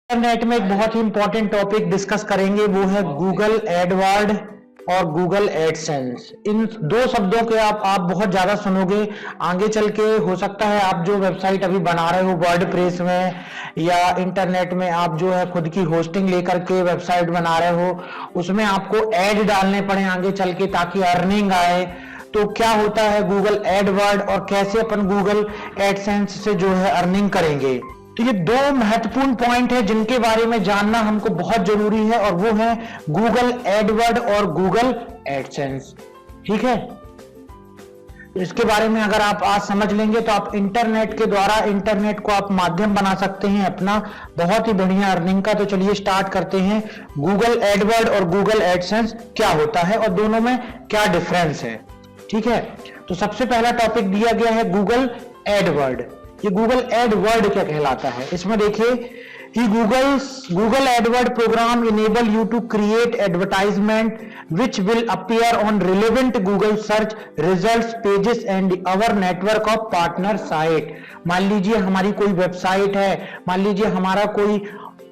Internet में एक बहुत ही इंपॉर्टेंट टॉपिक डिस्कस करेंगे, वो है गूगल एडवर्ड और गूगल एडसेंस। इन दो शब्दों के आप बहुत ज्यादा सुनोगे आगे चल के। हो सकता है आप जो वेबसाइट अभी बना रहे हो वर्डप्रेस में या इंटरनेट में, आप जो है खुद की होस्टिंग लेकर के वेबसाइट बना रहे हो, उसमें आपको ऐड डालने पड़े आगे चल के ताकि अर्निंग आए। तो क्या होता है गूगल एडवर्ड और कैसे अपन गूगल एडसेंस से जो है अर्निंग करेंगे। तो ये दो महत्वपूर्ण पॉइंट है जिनके बारे में जानना हमको बहुत जरूरी है, और वो है गूगल एडवर्ड और गूगल एडसेंस। ठीक है, तो इसके बारे में अगर आप आज समझ लेंगे तो आप इंटरनेट के द्वारा, इंटरनेट को आप माध्यम बना सकते हैं अपना बहुत ही बढ़िया अर्निंग का। तो चलिए स्टार्ट करते हैं। गूगल एडवर्ड और गूगल एडसेंस क्या होता है और दोनों में क्या डिफरेंस है। ठीक है, तो सबसे पहला टॉपिक दिया गया है गूगल एडवर्ड। ये गूगल एडवर्ड क्या कहलाता है, इसमें देखिए ही Google AdWord program enable you to create advertisement which will appear on relevant Google search results pages and our network of partner site. मान लीजिए हमारी कोई वेबसाइट है, मान लीजिए हमारा कोई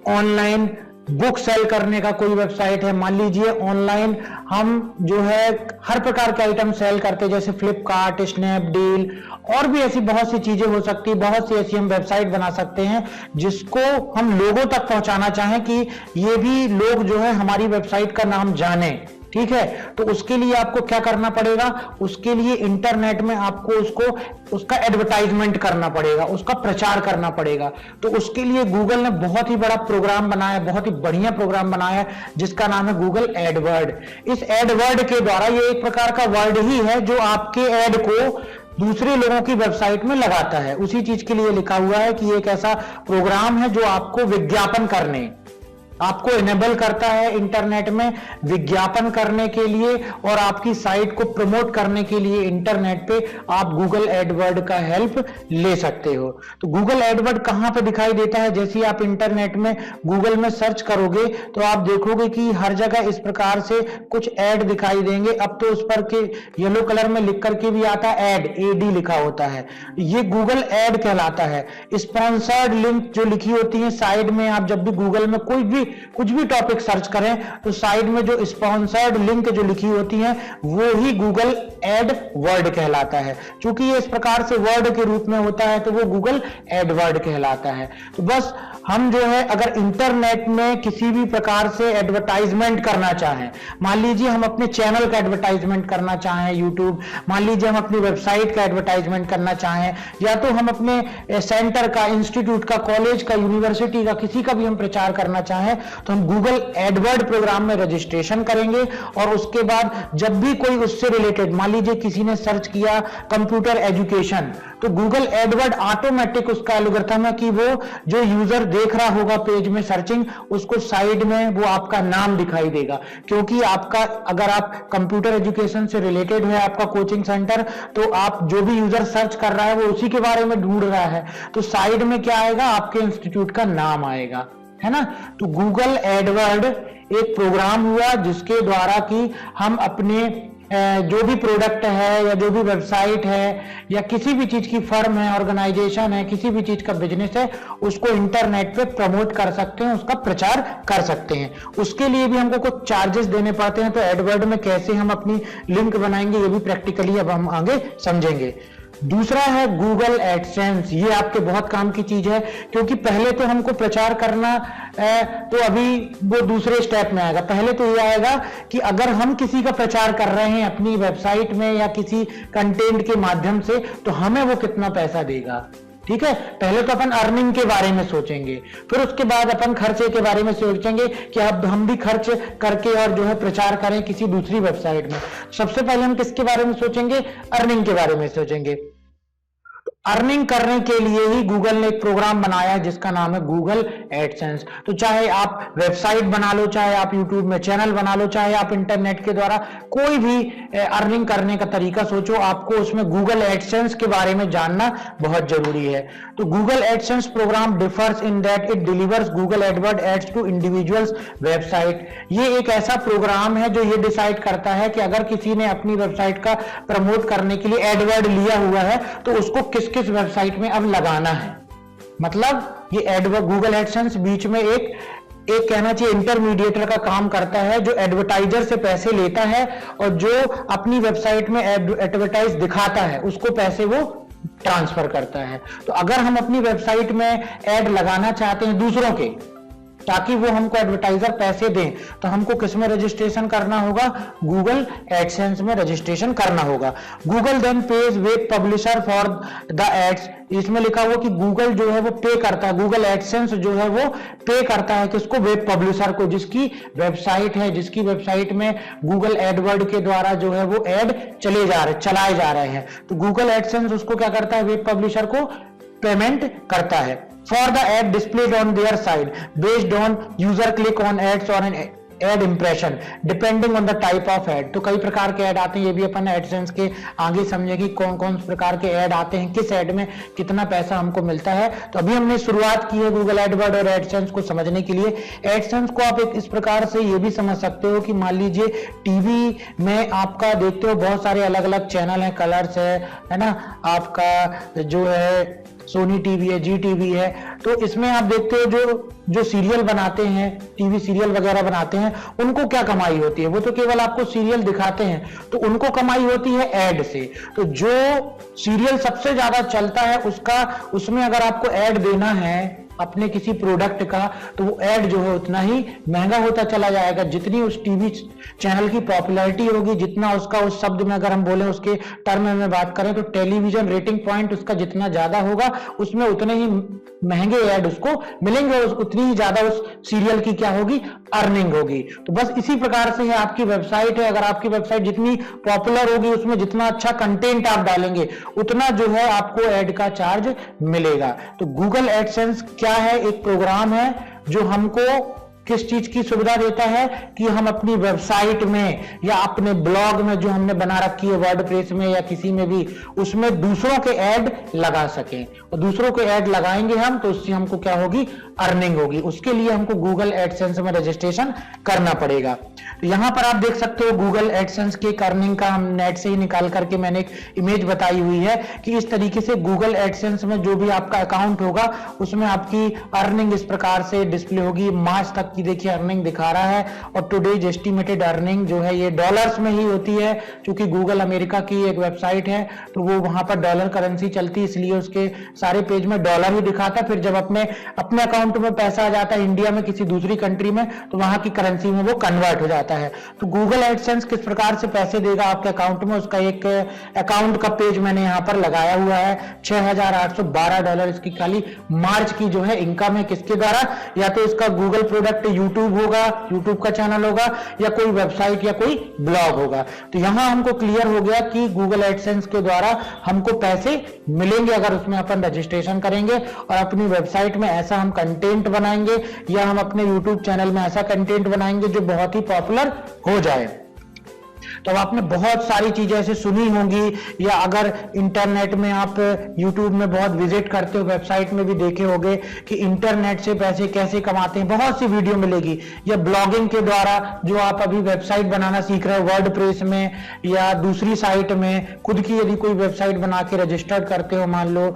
ऑनलाइन बुक सेल करने का कोई वेबसाइट है, मान लीजिए ऑनलाइन हम जो है हर प्रकार के आइटम सेल करते हैं, जैसे फ्लिपकार्ट, स्नैपडील और भी ऐसी बहुत सी चीजें हो सकती है। बहुत सी ऐसी हम वेबसाइट बना सकते हैं जिसको हम लोगों तक पहुंचाना चाहें कि ये भी लोग जो है हमारी वेबसाइट का नाम जाने। ठीक है, तो उसके लिए आपको क्या करना पड़ेगा, उसके लिए इंटरनेट में आपको उसका एडवर्टाइजमेंट करना पड़ेगा, उसका प्रचार करना पड़ेगा। तो उसके लिए गूगल ने बहुत ही बड़ा प्रोग्राम बनाया, बहुत ही बढ़िया प्रोग्राम बनाया जिसका नाम है गूगल एडवर्ड। इस एडवर्ड के द्वारा, ये एक प्रकार का वर्ड ही है जो आपके एड को दूसरे लोगों की वेबसाइट में लगाता है। उसी चीज के लिए लिखा हुआ है कि एक ऐसा प्रोग्राम है जो आपको विज्ञापन करने, आपको इनेबल करता है इंटरनेट में विज्ञापन करने के लिए और आपकी साइट को प्रमोट करने के लिए इंटरनेट पे आप गूगल एडवर्ड का हेल्प ले सकते हो। तो गूगल एडवर्ड कहां पे दिखाई देता है, जैसे ही आप इंटरनेट में गूगल में सर्च करोगे तो आप देखोगे कि हर जगह इस प्रकार से कुछ ऐड दिखाई देंगे। अब तो उस पर के येलो कलर में लिख करके भी आता है ऐड, एडी लिखा होता है, ये गूगल ऐड कहलाता है। स्पॉन्सर्ड लिंक जो लिखी होती है साइड में, आप जब भी गूगल में कुछ भी टॉपिक सर्च करें तो साइड में जो स्पॉन्सर्ड लिंक जो लिखी होती है वो ही गूगल एड वर्ड कहलाता है। क्योंकि ये इस प्रकार से वर्ड के रूप में होता है तो वो गूगल एडवर्ड कहलाता है। तो बस हम जो है अगर इंटरनेट में किसी भी प्रकार से एडवर्टाइजमेंट करना चाहें, मान लीजिए हम अपने चैनल का एडवर्टाइजमेंट करना चाहें यूट्यूब, मान लीजिए हम अपनी वेबसाइट का एडवर्टाइजमेंट करना चाहें, या तो हम अपने सेंटर का, इंस्टीट्यूट का, कॉलेज का, यूनिवर्सिटी का, किसी का भी हम प्रचार करना चाहें, तो हम गूगल एडवर्ड प्रोग्राम में रजिस्ट्रेशन करेंगे। और उसके बाद जब भी कोई उससे रिलेटेड, मान लीजिए किसी ने सर्च किया कंप्यूटर एजुकेशन, तो गूगल एडवर्ड ऑटोमेटिक उसका एल्गोरिथम है कि वो जो यूजर देख रहा होगा पेज में सर्चिंग, उसको साइड में वो आपका नाम दिखाई देगा। क्योंकि आपका, अगर आप कंप्यूटर एजुकेशन से रिलेटेड है आपका कोचिंग सेंटर, तो आप जो भी यूजर सर्च कर रहा है वो उसी के बारे में ढूंढ रहा है, तो साइड में क्या आएगा, आपके इंस्टीट्यूट का नाम आएगा, है ना। तो गूगल एडवर्ड एक प्रोग्राम हुआ जिसके द्वारा कि हम अपने जो भी प्रोडक्ट है या जो भी वेबसाइट है या किसी भी चीज की फर्म है, ऑर्गेनाइजेशन है, किसी भी चीज का बिजनेस है, उसको इंटरनेट पे प्रमोट कर सकते हैं, उसका प्रचार कर सकते हैं। उसके लिए भी हमको कुछ चार्जेस देने पड़ते हैं। तो एडवर्ड में कैसे हम अपनी लिंक बनाएंगे ये भी प्रैक्टिकली अब हम आगे समझेंगे। दूसरा है गूगल एडसेंस। ये आपके बहुत काम की चीज है, क्योंकि पहले तो हमको प्रचार करना तो अभी वो दूसरे स्टेप में आएगा। पहले तो ये आएगा कि अगर हम किसी का प्रचार कर रहे हैं अपनी वेबसाइट में या किसी कंटेंट के माध्यम से, तो हमें वो कितना पैसा देगा। ठीक है, पहले तो अपन अर्निंग के बारे में सोचेंगे, फिर उसके बाद अपन खर्चे के बारे में सोचेंगे कि अब हम भी खर्च करके और जो है प्रचार करें किसी दूसरी वेबसाइट में। सबसे पहले हम किसके बारे में सोचेंगे, अर्निंग के बारे में सोचेंगे। अर्निंग करने के लिए ही गूगल ने एक प्रोग्राम बनाया है जिसका नाम है गूगल एडसेंस। तो चाहे आप वेबसाइट बना लो, चाहे आप यूट्यूब में चैनल बना लो, चाहे आप इंटरनेट के द्वारा कोई भी अर्निंग करने का तरीका सोचो, आपको उसमें गूगल एडसेंस के बारे में जानना बहुत जरूरी है। तो Google AdSense program differs in that it delivers Google AdWord ads to individuals website. ये एक ऐसा प्रोग्राम है जो ये डिसाइड करता है कि अगर किसी ने अपनी वेबसाइट का प्रमोट करने के लिए एडवर्ड लिया हुआ है तो उसको किस किस वेबसाइट में अब लगाना है। मतलब ये गूगल एडसेंस बीच में एक कहना चाहिए इंटरमीडिएटर का काम करता है, जो एडवर्टाइजर से पैसे लेता है और जो अपनी वेबसाइट में एडवर्टाइज दिखाता है उसको पैसे वो ट्रांसफर करता है। तो अगर हम अपनी वेबसाइट में ऐड लगाना चाहते हैं दूसरों के, ताकि वो हमको एडवर्टाइजर पैसे दें, तो हमको किस में रजिस्ट्रेशन करना होगा? गूगल एडसेंस में रजिस्ट्रेशन करना होगा। Google then page web publisher for the ads, इसमें लिखा हुआ कि गूगल जो है वो पे करता है, गूगल एडसेंस जो है वो पे करता है किसको? वेब पब्लिशर को, जिसकी वेबसाइट है, जिसकी वेबसाइट में गूगल एडवर्ड के द्वारा जो है वो एड चलाए जा रहे हैं। तो गूगल एडसेंस उसको क्या करता है? वेब पब्लिशर को पेमेंट करता है। For the ad displayed on their side based on user click on ads or an ad impression depending on the type of ad। तो कई प्रकार के ऐड आते हैं, ये भी अपन एडसेंस के आगे समझेंगे कौन कौन से प्रकार के ऐड आते हैं, किस ऐड में कितना पैसा हमको मिलता है। तो अभी हमने शुरुआत की है गूगल एडवर्ड और एडसेंस को समझने के लिए। एडसेंस को आप इस प्रकार से ये भी समझ सकते हो कि मान लीजिए टीवी में आपका देखते हो बहुत सारे अलग अलग चैनल हैं, कलर्स है ना, आपका जो है सोनी टीवी है, जी टीवी है, तो इसमें आप देखते हो जो सीरियल बनाते हैं, टीवी सीरियल वगैरह बनाते हैं, उनको क्या कमाई होती है? वो तो केवल आपको सीरियल दिखाते हैं, तो उनको कमाई होती है ऐड से। तो जो सीरियल सबसे ज्यादा चलता है उसमें अगर आपको ऐड देना है अपने किसी प्रोडक्ट का, तो वो ऐड जो है उतना ही महंगा होता चला जाएगा। जितनी उस टीवी चैनल की पॉपुलैरिटी होगी, जितना उसका उस शब्द में अगर हम बोले उसके टर्म में बात करें तो टेलीविजन रेटिंग पॉइंट उसका जितना ज्यादा होगा, उसमें उतने ही महंगे ऐड उसको मिलेंगे, उतनी ही ज्यादा उस सीरियल की क्या होगी? अर्निंग होगी। तो बस इसी प्रकार से है आपकी वेबसाइट है, अगर आपकी वेबसाइट जितनी पॉपुलर होगी, उसमें जितना अच्छा कंटेंट आप डालेंगे, उतना जो है आपको ऐड का चार्ज मिलेगा। तो गूगल एडसेंस क्या है? एक प्रोग्राम है जो हमको किस चीज की सुविधा देता है कि हम अपनी वेबसाइट में या अपने ब्लॉग में जो हमने बना रखी है वर्डप्रेस में या किसी में भी, उसमें दूसरों के ऐड लगा सकें, और दूसरों के ऐड लगाएंगे हम तो उससे हमको क्या होगी? अर्निंग होगी। उसके लिए हमको गूगल एडसेंस में रजिस्ट्रेशन करना पड़ेगा। तो यहां पर आप देख सकते हो गूगल एडसेंस के अर्निंग का हम नेट से ही निकाल करके मैंने एक इमेज बताई हुई है कि इस तरीके से गूगल एडसेंस में जो भी आपका अकाउंट होगा उसमें आपकी अर्निंग इस प्रकार से डिस्प्ले होगी। मार्च तक की देखिए अर्निंग दिखा रहा है, और टुडेज एस्टिमेटेड अर्निंग जो है ये डॉलर्स में ही होती है, क्योंकि गूगल अमेरिका की एक वेबसाइट है तो वो वहां पर डॉलर करेंसी चलती है, इसलिए उसके सारे पेज में डॉलर ही दिखाता है। फिर जब अपने अकाउंट में पैसा आ जाता है इंडिया में किसी दूसरी कंट्री में, तो वहां की करेंसी में वो कन्वर्ट हो जाता है। तो गूगल एडसेंस किस प्रकार से पैसे देगा आपके अकाउंट में, उसका एक अकाउंट का पेज मैंने यहां पर लगाया हुआ है। $6,812 इसकी खाली मार्च की जो है इनकम है। किसके द्वारा? या तो इसका गूगल प्रोडक्ट यूट्यूब होगा, यूट्यूब का चैनल होगा, या कोई वेबसाइट या कोई ब्लॉग होगा। तो यहां हमको क्लियर हो गया कि गूगल एडसेंस के द्वारा हमको पैसे मिलेंगे अगर उसमें अपन रजिस्ट्रेशन करेंगे और अपनी वेबसाइट में ऐसा हम कंटेंट बनाएंगे या हम अपने यूट्यूब चैनल में ऐसा कंटेंट बनाएंगे जो बहुत ही पॉपुलर हो जाए। तो आपने बहुत सारी चीजें ऐसे सुनी होंगी, या अगर इंटरनेट में आप यूट्यूब में बहुत विजिट करते हो, वेबसाइट में भी देखे होंगे कि इंटरनेट से पैसे कैसे कमाते हैं। बहुत सी वीडियो मिलेगी, या ब्लॉगिंग के द्वारा जो आप अभी वेबसाइट बनाना सीख रहे हो वर्डप्रेस में या दूसरी साइट में, खुद की यदि कोई वेबसाइट बना के रजिस्टर करते हो मान लो,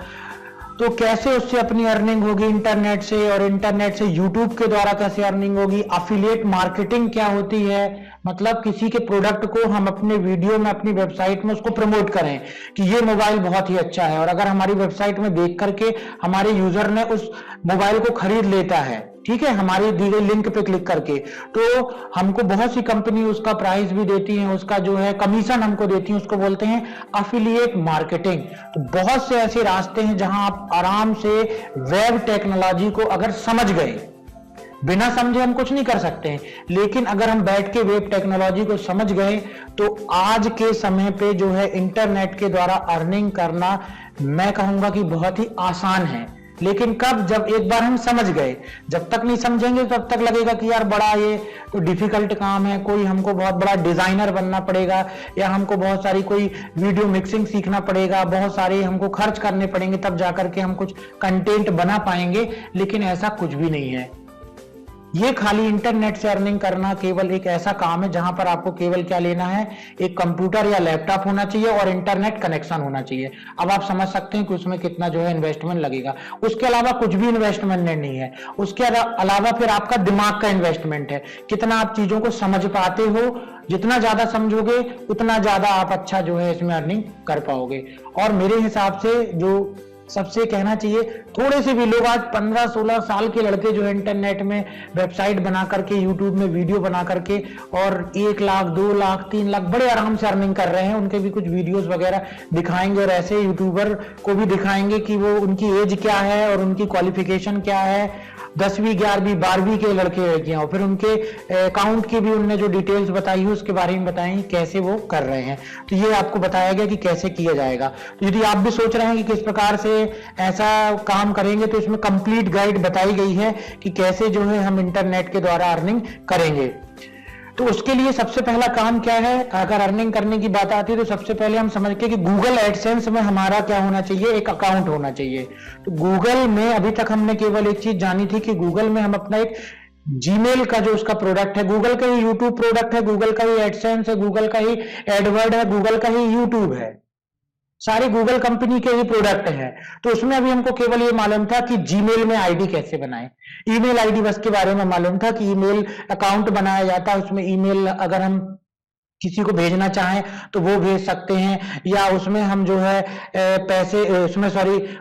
तो कैसे उससे अपनी अर्निंग होगी इंटरनेट से, और इंटरनेट से यूट्यूब के द्वारा कैसे अर्निंग होगी। अफिलिएट मार्केटिंग क्या होती है? मतलब किसी के प्रोडक्ट को हम अपने वीडियो में, अपनी वेबसाइट में उसको प्रमोट करें कि ये मोबाइल बहुत ही अच्छा है, और अगर हमारी वेबसाइट में देख करके हमारे यूजर ने उस मोबाइल को खरीद लेता है, ठीक है, हमारी दी गई लिंक पे क्लिक करके, तो हमको बहुत सी कंपनी उसका प्राइस भी देती है, उसका जो है कमीशन हमको देती है, उसको बोलते हैं अफिलिएट मार्केटिंग। तो बहुत से ऐसे रास्ते हैं जहां आप आराम से वेब टेक्नोलॉजी को अगर समझ गए, बिना समझे हम कुछ नहीं कर सकते हैं, लेकिन अगर हम बैठ के वेब टेक्नोलॉजी को समझ गए तो आज के समय पे जो है इंटरनेट के द्वारा अर्निंग करना मैं कहूंगा कि बहुत ही आसान है। लेकिन कब? जब एक बार हम समझ गए। जब तक नहीं समझेंगे तब तक लगेगा कि यार बड़ा ये तो डिफिकल्ट काम है, कोई हमको बहुत बड़ा डिजाइनर बनना पड़ेगा, या हमको बहुत सारी कोई वीडियो मिक्सिंग सीखना पड़ेगा, बहुत सारे हमको खर्च करने पड़ेंगे, तब जाकर के हम कुछ कंटेंट बना पाएंगे। लेकिन ऐसा कुछ भी नहीं है। ये खाली इंटरनेट से अर्निंग करना केवल एक ऐसा काम है जहां पर आपको केवल क्या लेना है, एक कंप्यूटर या लैपटॉप होना चाहिए और इंटरनेट कनेक्शन होना चाहिए। अब आप समझ सकते हैं कि उसमें कितना जो है इन्वेस्टमेंट लगेगा। उसके अलावा कुछ भी इन्वेस्टमेंट नहीं है। उसके अलावा फिर आपका दिमाग का इन्वेस्टमेंट है, कितना आप चीजों को समझ पाते हो। जितना ज्यादा समझोगे उतना ज्यादा आप अच्छा जो है इसमें अर्निंग कर पाओगे। और मेरे हिसाब से जो सबसे कहना चाहिए, थोड़े से भी लोग आज 15-16 साल के लड़के जो है इंटरनेट में वेबसाइट बना करके, यूट्यूब में वीडियो बना करके और 1 लाख 2 लाख 3 लाख बड़े आराम से अर्निंग कर रहे हैं। उनके भी कुछ वीडियोस वगैरह दिखाएंगे और ऐसे यूट्यूबर को भी दिखाएंगे कि वो उनकी एज क्या है और उनकी क्वालिफिकेशन क्या है, 10वीं 11वीं 12वीं के लड़के लड़कियां, और फिर उनके अकाउंट की भी उनने जो डिटेल्स बताई है उसके बारे में बताएं कैसे वो कर रहे हैं। तो ये आपको बताया गया कि कैसे किया जाएगा। तो यदि आप भी सोच रहे हैं कि किस प्रकार से ऐसा काम करेंगे तो इसमें कंप्लीट गाइड बताई गई है कि कैसे जो है हम इंटरनेट के द्वारा अर्निंग करेंगे। तो उसके लिए सबसे पहला काम क्या है, अगर अर्निंग करने की बात आती है तो सबसे पहले हम समझते हैं कि गूगल एडसेंस में हमारा क्या होना चाहिए, एक अकाउंट होना चाहिए। तो गूगल में अभी तक हमने केवल एक चीज जानी थी कि गूगल में हम अपना एक जीमेल का जो उसका प्रोडक्ट है, गूगल का ही यूट्यूब प्रोडक्ट है, गूगल का ही एडसेंस है, गूगल का ही एडवर्ड है, गूगल का ही यूट्यूब है, सारे गूगल कंपनी के ही प्रोडक्ट हैं। तो उसमें अभी हमको केवल ये मालूम था कि जीमेल में आईडी कैसे बनाएं, ईमेल आईडी बस के बारे में मालूम था कि ईमेल अकाउंट बनाया जाता है, उसमें ईमेल अगर हम किसी को भेजना चाहें तो वो भेज सकते हैं, या उसमें हम जो है पैसे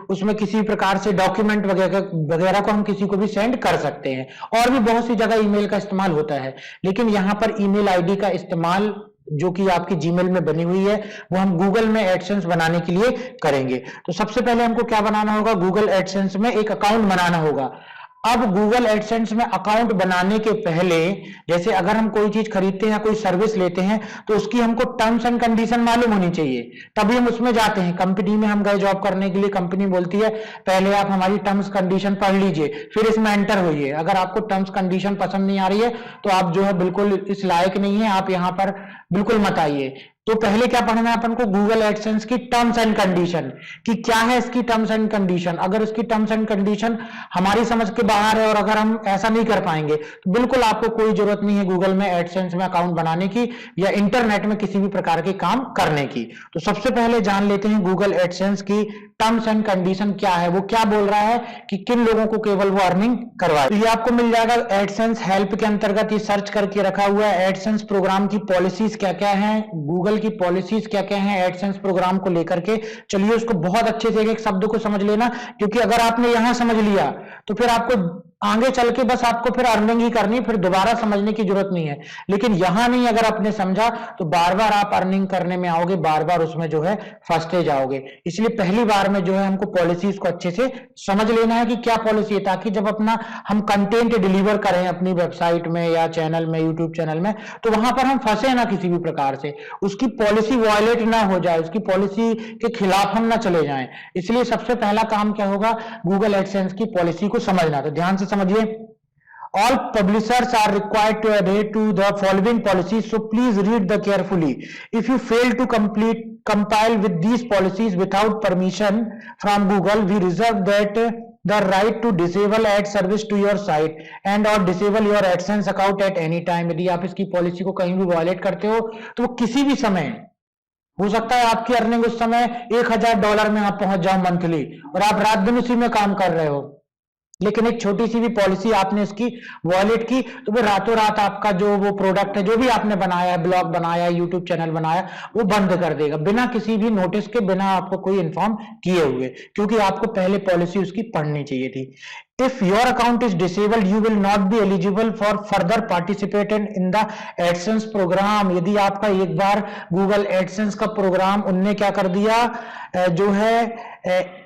उसमें किसी प्रकार से डॉक्यूमेंट वगैरह को हम किसी को भी सेंड कर सकते हैं। और भी बहुत सी जगह ईमेल का इस्तेमाल होता है, लेकिन यहाँ पर ईमेल आईडी का इस्तेमाल जो कि आपकी जीमेल में बनी हुई है वो हम गूगल में एडसेंस बनाने के लिए करेंगे। तो सबसे पहले हमको क्या बनाना होगा, गूगल एडसेंस में एक अकाउंट बनाना होगा। अब गूगल एडसेंस में अकाउंट बनाने के पहले, जैसे अगर हम कोई चीज खरीदते हैं या कोई सर्विस लेते हैं तो उसकी हमको टर्म्स एंड कंडीशन मालूम होनी चाहिए, तभी हम उसमें जाते हैं। कंपनी में हम गए जॉब करने के लिए, कंपनी बोलती है पहले आप हमारी टर्म्स कंडीशन पढ़ लीजिए फिर इसमें एंटर होइए। अगर आपको टर्म्स कंडीशन पसंद नहीं आ रही है तो आप जो है बिल्कुल इस लायक नहीं है, आप यहां पर बिल्कुल मत आइए। तो पहले क्या पढ़ना है अपन को, गूगल एडसेंस की टर्म्स एंड कंडीशन, कि क्या है इसकी टर्म्स एंड कंडीशन। अगर इसकी टर्म्स एंड कंडीशन हमारी समझ के बाहर है और अगर हम ऐसा नहीं कर पाएंगे तो बिल्कुल आपको कोई जरूरत नहीं है गूगल में एडसेंस में अकाउंट बनाने की या इंटरनेट में किसी भी प्रकार के काम करने की। तो सबसे पहले जान लेते हैं गूगल एडसेंस की टर्म्स एंड कंडीशन क्या है, वो क्या बोल रहा है कि किन लोगों को केवल वो अर्निंग करवाए। तो ये आपको मिल जाएगा एडसेंस हेल्प के अंतर्गत, ये सर्च करके रखा हुआ है। एडसेंस प्रोग्राम की पॉलिसीज क्या क्या है, गूगल की पॉलिसीज क्या क्या है एडसेंस प्रोग्राम को लेकर के। चलिए उसको बहुत अच्छे से एक शब्द को समझ लेना, क्योंकि अगर आपने यहां समझ लिया तो फिर आपको आगे चल के बस आपको फिर अर्निंग ही करनी, फिर दोबारा समझने की जरूरत नहीं है। लेकिन यहां नहीं अगर आपने समझा तो बार बार आप अर्निंग करने में आओगे, बार बार उसमें जो है फंसते जाओगे। इसलिए पहली बार में जो है हमको पॉलिसीज को अच्छे से समझ लेना है कि क्या पॉलिसी है, ताकि जब अपना हम कंटेंट डिलीवर करें अपनी वेबसाइट में या चैनल में, यूट्यूब चैनल में, तो वहां पर हम फंसे ना किसी भी प्रकार से, उसकी पॉलिसी वायलेट ना हो जाए, उसकी पॉलिसी के खिलाफ हम ना चले जाएं। इसलिए सबसे पहला काम क्या होगा, गूगल एडसेंस की पॉलिसी को समझना। तो ध्यान से समझिए, all publishers are required to adhere to the following policies, so please read the carefully. If you fail to compile with these policies without permission from Google, we reserve that the right to disable ad service to your site and or disable your AdSense account at any time. यदि आप इसकी policy को कहीं भी violet करते हो तो वो किसी भी समय हो सकता है आपकी अर्निंग उस समय $1000 में आप पहुंच जाओ मंथली, और आप रात दिन उसी में काम कर रहे हो, लेकिन एक छोटी सी भी पॉलिसी आपने इसकी वॉलेट की तो वो रातों रात आपका जो वो प्रोडक्ट है, जो भी आपने बनाया है, ब्लॉग बनाया, यूट्यूब चैनल बनाया, वो बंद कर देगा बिना किसी भी नोटिस के, बिना आपको कोई इन्फॉर्म किए हुए, क्योंकि आपको पहले पॉलिसी उसकी पढ़नी चाहिए थी। If your account is disabled, you will not be eligible for further participation in the AdSense program. यदि आपका एक बार Google AdSense का प्रोग्राम उनने क्या कर दिया, जो है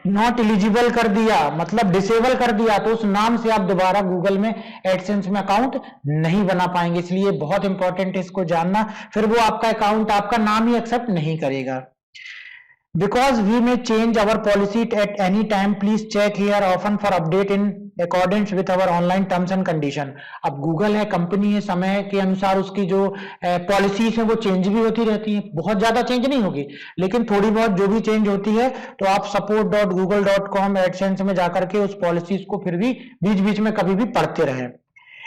नॉट एलिजिबल कर दिया, मतलब डिसेबल कर दिया, तो उस नाम से आप दोबारा गूगल में एडसेंस में अकाउंट नहीं बना पाएंगे। इसलिए बहुत इंपॉर्टेंट है इसको जानना, फिर वो आपका अकाउंट, आपका नाम ही एक्सेप्ट नहीं करेगा। Because we may change our policy at any time, please check here often for update in accordance with our online terms and condition. अब गूगल है, कंपनी है, समय के अनुसार उसकी जो पॉलिसीज है वो चेंज भी होती रहती है। बहुत ज्यादा चेंज नहीं होगी, लेकिन थोड़ी बहुत जो भी चेंज होती है तो आप support.google.com एडसेंस में जाकर के उस पॉलिसीज को फिर भी बीच बीच में कभी भी पढ़ते रहें।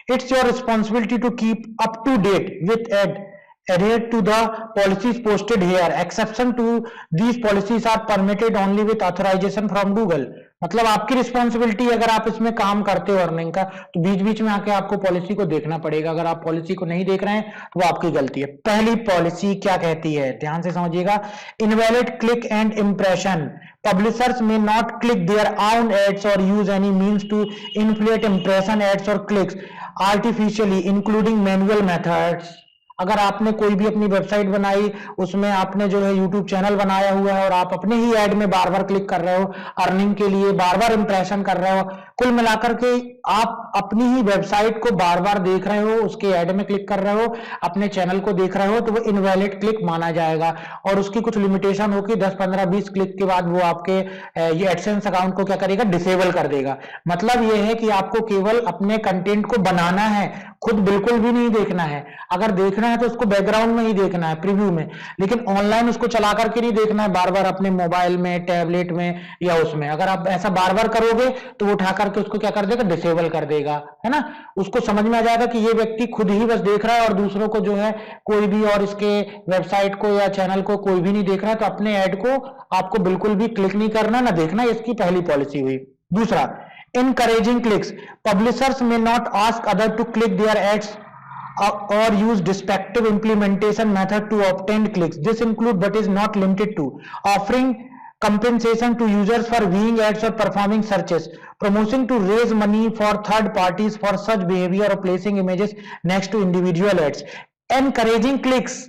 It's your responsibility to keep up to date with adhere to the policies posted here. Exception to these policies are permitted only with authorization from Google. मतलब आपकी रिस्पॉन्सिबिलिटी, अगर आप इसमें काम करते हो अर्निंग का, तो बीच बीच में आके आपको पॉलिसी को देखना पड़ेगा। अगर आप पॉलिसी को नहीं देख रहे हैं तो वो आपकी गलती है। पहली पॉलिसी क्या कहती है, ध्यान से समझिएगा। Invalid click and impression. Publishers may not click their own ads or use any means to inflate impression ads or clicks artificially, including manual methods. अगर आपने कोई भी अपनी वेबसाइट बनाई, उसमें आपने जो है यूट्यूब चैनल बनाया हुआ है और आप अपने ही ऐड में बार बार क्लिक कर रहे हो अर्निंग के लिए, बार बार इंप्रेशन कर रहे हो, कुल मिलाकर के आप अपनी ही वेबसाइट को बार बार देख रहे हो, उसके ऐड में क्लिक कर रहे हो, अपने चैनल को देख रहे हो, तो वो इनवैलिड क्लिक माना जाएगा। और उसकी कुछ लिमिटेशन होगी, 10, 15, 20 क्लिक के बाद वो आपके ये एडसेंस अकाउंट को क्या करेगा, डिसेबल कर देगा। मतलब ये है कि आपको केवल अपने कंटेंट को बनाना है, खुद बिल्कुल भी नहीं देखना है। अगर देखना है तो उसको बैकग्राउंड में ही देखना है, प्रीव्यू में, लेकिन ऑनलाइन उसको चला करके नहीं देखना है बार बार अपने मोबाइल में, टैबलेट में या उसमें। अगर आप ऐसा बार बार करोगे तो वो उठा करके उसको क्या कर देगा, डिसेबल कर देगा, है ना। उसको समझ में आ जाएगा कि ये व्यक्ति खुद ही बस देख रहा है और दूसरों को जो है कोई भी और इसके वेबसाइट को या चैनल को कोई भी नहीं देख रहा है, तो अपने ऐड को आपको बिल्कुल भी क्लिक नहीं करना, ना देखना। इसकी पहली पॉलिसी हुई। दूसरा, encouraging clicks. Publishers may not ask others to click their ads or use destructive implementation method to obtain clicks. This includes but is not limited to offering compensation to users for viewing ads or performing searches, promoting to raise money for third parties for such behavior, or placing images next to individual ads. Encouraging clicks.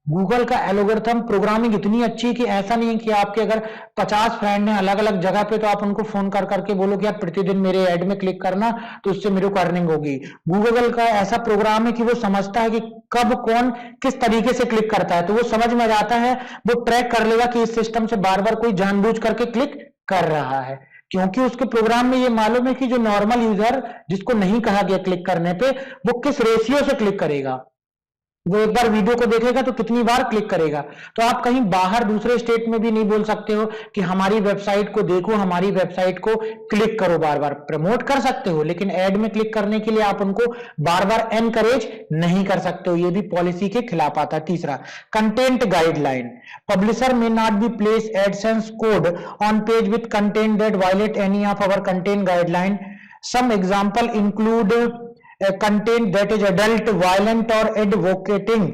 Google का algorithm programming इतनी अच्छी कि ऐसा नहीं है कि आपके अगर 50 फ्रेंड हैं अलग अलग जगह पे, तो आप उनको फोन कर करके बोलो कि यार प्रतिदिन मेरे ऐड में क्लिक करना, तो उससे मेरे को अर्निंग होगी। गूगल का ऐसा प्रोग्राम है कि वो समझता है कि कब कौन किस तरीके से क्लिक करता है, तो वो समझ में जाता है, वो ट्रैक कर लेगा कि इस सिस्टम से बार बार कोई जानबूझ करके क्लिक कर रहा है, क्योंकि उसके प्रोग्राम में ये मालूम है कि जो नॉर्मल यूजर जिसको नहीं कहा गया क्लिक करने पे, वो किस रेशियो से क्लिक करेगा। वो एक बार वीडियो को देखेगा तो कितनी बार क्लिक करेगा। तो आप कहीं बाहर दूसरे स्टेट में भी नहीं बोल सकते हो कि हमारी वेबसाइट को देखो, हमारी वेबसाइट को क्लिक करो। बार बार प्रमोट कर सकते हो, लेकिन ऐड में क्लिक करने के लिए आप उनको बार बार एनकरेज नहीं कर सकते हो, ये भी पॉलिसी के खिलाफ आता है। तीसरा, content guideline. Publisher may not be place AdSense code on page with content that violate any of our content guideline. Some example include content that is adult, violent or advocating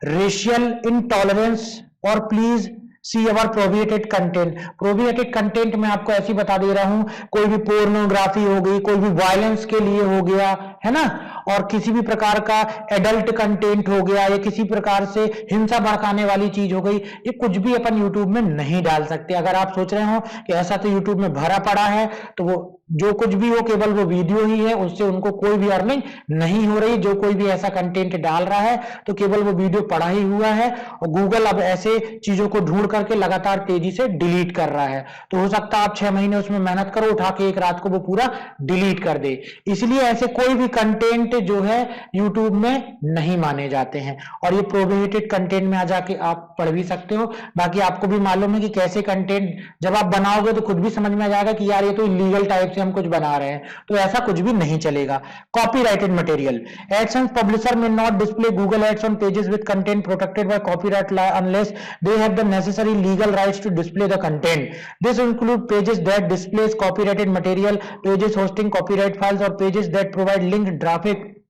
racial intolerance, or please see our prohibited content. prohibited content में आपको ऐसी बता दे रहा हूं, कोई भी pornography हो गई, कोई भी वायलेंस के लिए हो गया, है ना, और किसी भी प्रकार का एडल्ट कंटेंट हो गया, या किसी प्रकार से हिंसा भड़काने वाली चीज हो गई, ये कुछ भी अपन यूट्यूब में नहीं डाल सकते। अगर आप सोच रहे हो कि ऐसा तो यूट्यूब में भरा पड़ा है, तो वो जो कुछ भी हो केवल वो वीडियो ही है, उससे उनको कोई भी अर्निंग नहीं हो रही। जो कोई भी ऐसा कंटेंट डाल रहा है तो केवल वो वीडियो पड़ा ही हुआ है, और गूगल अब ऐसे चीजों को ढूंढ करके लगातार तेजी से डिलीट कर रहा है। तो हो सकता है आप 6 महीने उसमें मेहनत करो, उठा के एक रात को वो पूरा डिलीट कर दे। इसलिए ऐसे कोई भी कंटेंट जो है यूट्यूब में नहीं माने जाते हैं, और ये प्रोहिबिटेड कंटेंट में आ जाके आप पढ़ भी सकते हो। बाकी आपको भी मालूम है कि कैसे कंटेंट जब आप बनाओगे तो खुद भी समझ में आ जाएगा कि यार ये तो इलीगल टाइप से हम कुछ बना रहे हैं, तो ऐसा कुछ भी नहीं चलेगा। Copyrighted material. AdSense publisher may not display Google ads on pages with content protected by copyright law unless they have the necessary legal rights to display the content. This include pages that displays copyrighted material, pages hosting copyright files, और pages that provide linked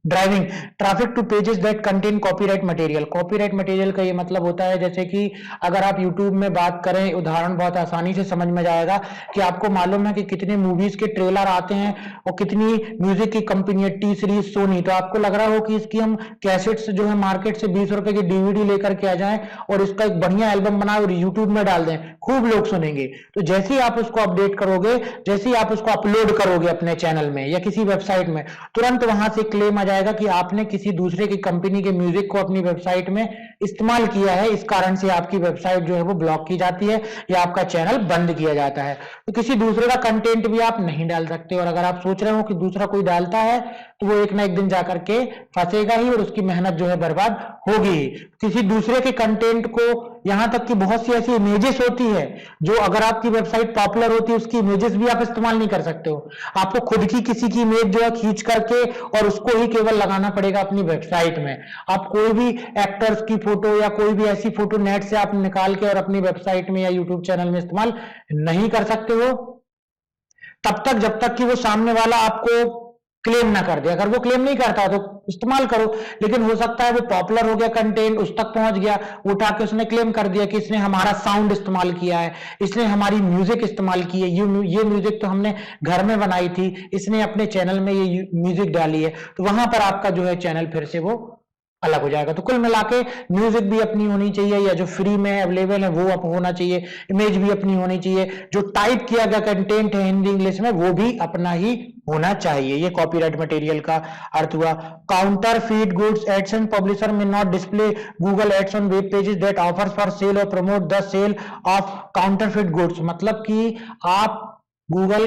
driving traffic to pages that contain copyright material. Copyright material का ये मतलब होता है, जैसे कि अगर आप यूट्यूब में बात करें, उदाहरण बहुत आसानी से समझ में जाएगा कि आपको मालूम है कि कितने मूवीज के ट्रेलर आते हैं और कितनी म्यूजिक की कंपनी है, टी सीरीज, सोनी, तो आपको लग रहा हो कि इसकी हम कैसेट्स जो है मार्केट से 20 रुपए की डीवीडी लेकर के आ जाएं और इसका एक बढ़िया एल्बम बनाए और यूट्यूब में डाल दें, खूब लोग सुनेंगे। तो जैसे ही आप उसको अपडेट करोगे, जैसे ही आप उसको अपलोड करोगे अपने चैनल में या किसी वेबसाइट में, तुरंत वहां से क्लेम आ जाएगा कि आपने किसी दूसरे की कंपनी के म्यूजिक को अपनी वेबसाइट में इस्तेमाल किया है, इस कारण से आपकी वेबसाइट जो है वो ब्लॉक की जाती है या आपका चैनल बंद किया जाता है। तो किसी दूसरे का कंटेंट भी आप नहीं डाल सकते, और अगर आप सोच रहे हो कि दूसरा कोई डालता है तो वो एक ना एक दिन जाकर के फंसेगा ही और उसकी मेहनत जो है बर्बाद होगी। किसी दूसरे के कंटेंट को, यहां तक कि बहुत सी ऐसी इमेजेस होती है जो अगर आपकी वेबसाइट पॉपुलर होती है उसकी इमेजेस भी आप इस्तेमाल नहीं कर सकते हो। आपको खुद की किसी की इमेज जो है खींच करके और उसको ही केवल लगाना पड़ेगा अपनी वेबसाइट में। आप कोई भी एक्टर्स की फोटो या कोई भी ऐसी फोटो नेट से आप निकाल के और अपनी वेबसाइट में या यूट्यूब चैनल में इस्तेमाल नहीं कर सकते हो तब तक जब तक कि वो सामने वाला आपको क्लेम ना कर दे। अगर वो क्लेम नहीं करता तो इस्तेमाल करो, लेकिन हो सकता है वो पॉपुलर हो गया, कंटेंट उस तक पहुंच गया, उठा के उसने क्लेम कर दिया कि इसने हमारा साउंड इस्तेमाल किया है, इसने हमारी म्यूजिक इस्तेमाल की है, ये म्यूजिक तो हमने घर में बनाई थी, इसने अपने चैनल में ये म्यूजिक डाली है। तो वहां पर आपका जो है चैनल फिर से वो अलग हो जाएगा। तो कुल मिला के म्यूजिक भी अपनी होनी चाहिए, या जो फ्री में अवेलेबल है वो होना चाहिए, इमेज भी अपनी होनी चाहिए, जो टाइप किया गया कंटेंट है हिंदी इंग्लिश में वो भी अपना ही होना चाहिए। ये कॉपीराइट मटेरियल का अर्थ हुआ। Counterfeit goods AdSense publisher may not display Google ads on web pages that offers for sale और promote the sale of counterfeit goods. मतलब कि आप गूगल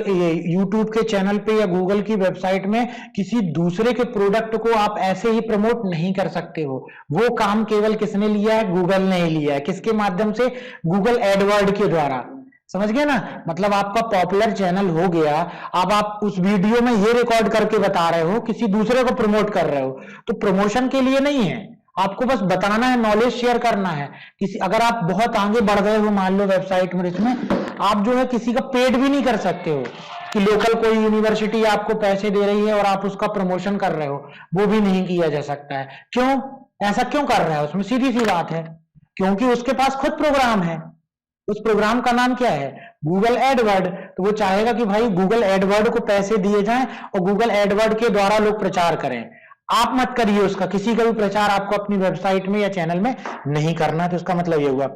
यूट्यूब के चैनल पे या गूगल की वेबसाइट में किसी दूसरे के प्रोडक्ट को आप ऐसे ही प्रमोट नहीं कर सकते हो। वो काम केवल किसने लिया है? गूगल ने ही लिया है। किसके माध्यम से? गूगल एडवर्ड के द्वारा। समझ गए ना? मतलब आपका पॉपुलर चैनल हो गया, अब आप उस वीडियो में ये रिकॉर्ड करके बता रहे हो, किसी दूसरे को प्रमोट कर रहे हो, तो प्रमोशन के लिए नहीं है, आपको बस बताना है, नॉलेज शेयर करना है। किसी अगर आप बहुत आगे बढ़ गए हो मान लो वेबसाइट में, इसमें आप जो है किसी का पेड भी नहीं कर सकते हो कि लोकल कोई यूनिवर्सिटी आपको पैसे दे रही है और आप उसका प्रमोशन कर रहे हो, वो भी नहीं किया जा सकता है। क्यों? ऐसा क्यों कर रहा है? उसमें सीधी सी बात है, क्योंकि उसके पास खुद प्रोग्राम है। उस प्रोग्राम का नाम क्या है? Google Edward. तो वो चाहेगा कि भाई गूगल एडवर्ड को पैसे दिए जाएं और गूगल एडवर्ड के द्वारा लोग प्रचार करें। आप मत करिए उसका, किसी का भी प्रचार आपको अपनी वेबसाइट में या चैनल में नहीं करना। तो उसका मतलब ये हुआ।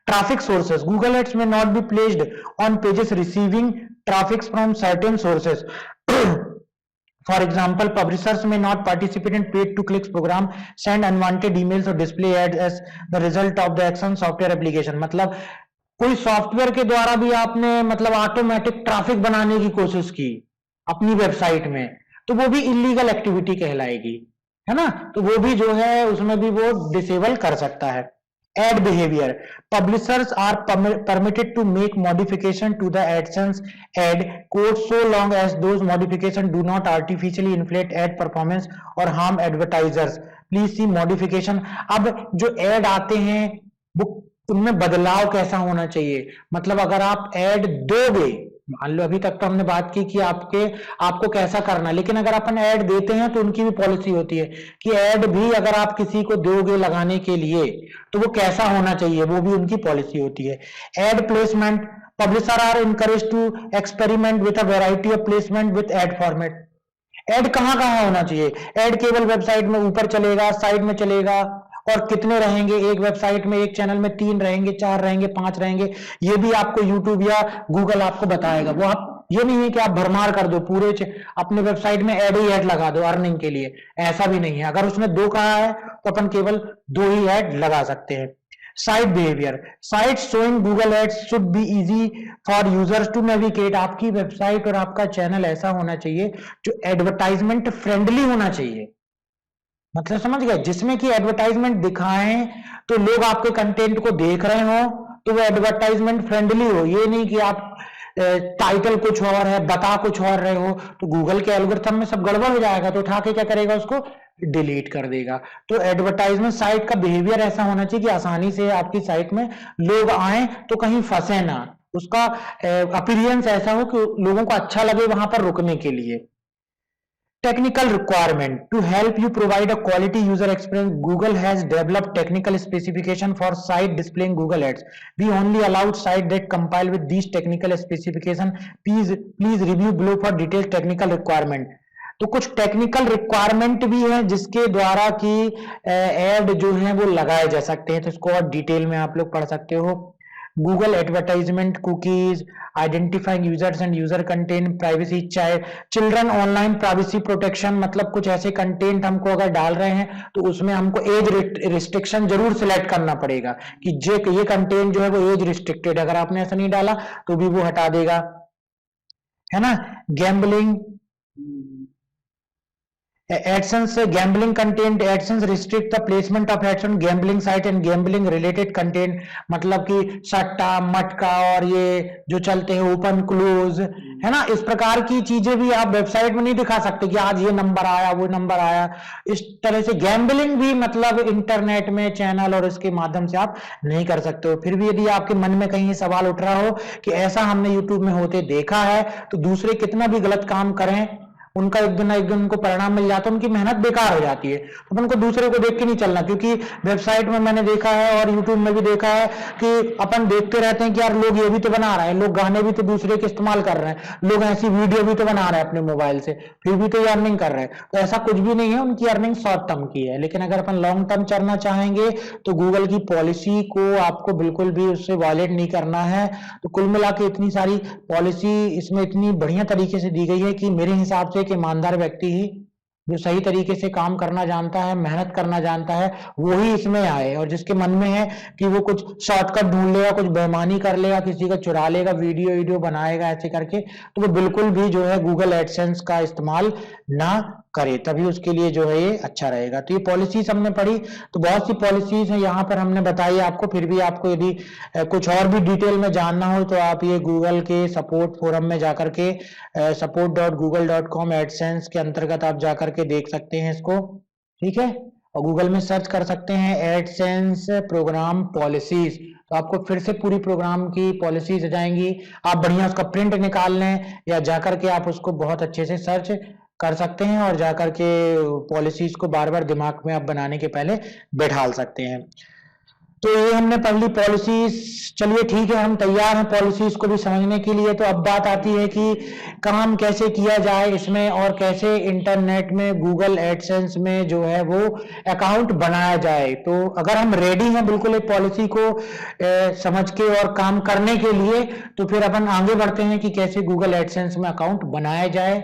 ट्रैफिक सोर्सेस, गूगल एड्स में not be placed on pages receiving traffic from certain sources. For example, publishers may not participate in paid-to-click program, send unwanted emails or display ads as the result of the action software application। मतलब कोई software के द्वारा भी आपने मतलब automatic traffic बनाने की कोशिश की अपनी वेबसाइट में, तो वो भी इलीगल एक्टिविटी कहलाएगी, है ना? तो वो भी जो है उसमें भी वो डिसेबल कर सकता है। Ad behavior, publishers are permitted to make modification to the AdSense ad code so long as those modifications do not artificially inflate ad performance or harm advertisers। Please see modification। अब जो ad आते हैं वो उनमें बदलाव कैसा होना चाहिए? मतलब अगर आप ad दोगे, मान लो अभी तक तो हमने बात की कि आपको कैसा करना, लेकिन अगर अपन ऐड देते हैं तो उनकी भी पॉलिसी होती है कि ऐड भी अगर आप किसी को दोगे लगाने के लिए तो वो कैसा होना चाहिए, वो भी उनकी पॉलिसी होती है। Ad placement, publisher are encourage to experiment with a variety of placement with ad format. Ad कहाँ कहाँ होना चाहिए? एड केवल वेबसाइट में ऊपर चलेगा, साइड में चलेगा, और कितने रहेंगे एक वेबसाइट में, एक चैनल में? 3 रहेंगे, 4 रहेंगे, 5 रहेंगे, ये भी आपको यूट्यूब या गूगल आपको बताएगा। वो आप ये नहीं है कि आप भरमार कर दो पूरे अपने वेबसाइट में ऐड ही ऐड लगा दो अर्निंग के लिए, ऐसा भी नहीं है। अगर उसने 2 कहा है तो अपन केवल 2 ही ऐड लगा सकते हैं। Site behaviour, site showing Google ads should be easy for users to navigate. आपकी वेबसाइट और आपका चैनल ऐसा होना चाहिए जो एडवर्टाइजमेंट फ्रेंडली होना चाहिए। मतलब समझ गए? जिसमें कि एडवर्टाइजमेंट दिखाएं तो लोग आपके कंटेंट को देख रहे हो तो वो एडवर्टाइजमेंट फ्रेंडली हो। ये नहीं कि आप टाइटल कुछ और है, बता कुछ और रहे हो, तो गूगल के एल्गोरिथम में सब गड़बड़ हो जाएगा, तो उठा के क्या करेगा? उसको डिलीट कर देगा। तो एडवर्टाइजमेंट साइट का बिहेवियर ऐसा होना चाहिए कि आसानी से आपकी साइट में लोग आए तो कहीं फंसे ना, उसका अपीयरेंस ऐसा हो कि लोगों को अच्छा लगे वहां पर रुकने के लिए। Technical requirement to help you provide a quality user experience, Google has developed technical specification for site displaying Google Ads. We only allowed site that compile with these technical specification. Please review below for detailed technical requirement। तो कुछ technical requirement भी है जिसके द्वारा कि add जो है वो लगाए जा सकते हैं, तो इसको और डिटेल में आप लोग पढ़ सकते हो। Google advertisement, cookies, identifying users and user content, privacy, children online privacy protection, मतलब कुछ ऐसे कंटेंट हमको अगर डाल रहे हैं तो उसमें हमको एज रिस्ट्रिक्शन जरूर सिलेक्ट करना पड़ेगा कि ये कंटेंट जो है वो एज रिस्ट्रिक्टेड, अगर आपने ऐसा नहीं डाला तो भी वो हटा देगा, है ना। Gambling, AdSense gambling content, AdSense restrict the placement of ads on gambling site and gambling related content, मतलब कि सट्टा मटका और ये जो चलते हैं ओपन क्लोज, है ना, इस प्रकार की चीजें भी आप वेबसाइट में नहीं दिखा सकते कि आज ये नंबर आया वो नंबर आया। इस तरह से गैम्बलिंग भी मतलब इंटरनेट में चैनल और इसके माध्यम से आप नहीं कर सकते हो। फिर भी यदि आपके मन में कहीं सवाल उठ रहा हो कि ऐसा हमने यूट्यूब में होते देखा है, तो दूसरे कितना भी गलत काम करें उनका एक दिन ना एक दिन उनको परिणाम मिल जाता है, उनकी मेहनत बेकार हो जाती है। तो अपन को दूसरे को देख के नहीं चलना, क्योंकि वेबसाइट में मैंने देखा है और यूट्यूब में भी देखा है कि अपन देखते रहते हैं कि यार लोग ये भी तो बना रहे हैं, लोग गाने भी तो दूसरे के इस्तेमाल कर रहे हैं, लोग ऐसी वीडियो भी तो बना रहे हैं अपने मोबाइल से, फिर भी तो ये अर्निंग कर रहे हैं। तो ऐसा कुछ भी नहीं है, उनकी अर्निंग शॉर्ट टर्म की है। लेकिन अगर अपन लॉन्ग टर्म चलना चाहेंगे तो गूगल की पॉलिसी को आपको बिल्कुल भी उससे वायलेट नहीं करना है। तो कुल मिला के इतनी सारी पॉलिसी इसमें इतनी बढ़िया तरीके से दी गई है कि मेरे हिसाब से एक ईमानदार व्यक्ति ही जो सही तरीके से काम करना जानता है, मेहनत करना जानता है, वो ही इसमें आए। और जिसके मन में है कि वो कुछ शॉर्टकट ढूंढ लेगा, कुछ बेईमानी कर लेगा, किसी का चुरा लेगा, वीडियो बनाएगा ऐसे करके, तो वो बिल्कुल भी जो है गूगल एडसेंस का इस्तेमाल ना करे, तभी उसके लिए जो है ये अच्छा रहेगा। तो ये पॉलिसीज हमने पढ़ी, तो बहुत सी पॉलिसीज है यहाँ पर हमने बताई आपको। फिर भी आपको यदि कुछ और भी डिटेल में जानना हो तो आप ये गूगल के सपोर्ट फोरम में जाकर के support.google.com एडसेंस के अंतर्गत आप जाकर के देख सकते हैं इसको, ठीक है। और गूगल में सर्च कर सकते हैं एडसेंस प्रोग्राम पॉलिसीज, तो आपको फिर से पूरी प्रोग्राम की पॉलिसीज आ जाएंगी। आप बढ़िया उसका प्रिंट निकाल लें या जाकर के आप उसको बहुत अच्छे से सर्च कर सकते हैं और जाकर के पॉलिसीज को बार बार दिमाग में आप बनाने के पहले बैठाल सकते हैं। तो ये हमने पढ़ ली पॉलिसीज, चलिए ठीक है, हम तैयार हैं पॉलिसीज को भी समझने के लिए। तो अब बात आती है कि काम कैसे किया जाए इसमें और कैसे इंटरनेट में गूगल एडसेंस में जो है वो अकाउंट बनाया जाए। तो अगर हम रेडी हैं बिल्कुल एक पॉलिसी को समझ के और काम करने के लिए, तो फिर अपन आगे बढ़ते हैं कि कैसे गूगल एडसेंस में अकाउंट बनाया जाए।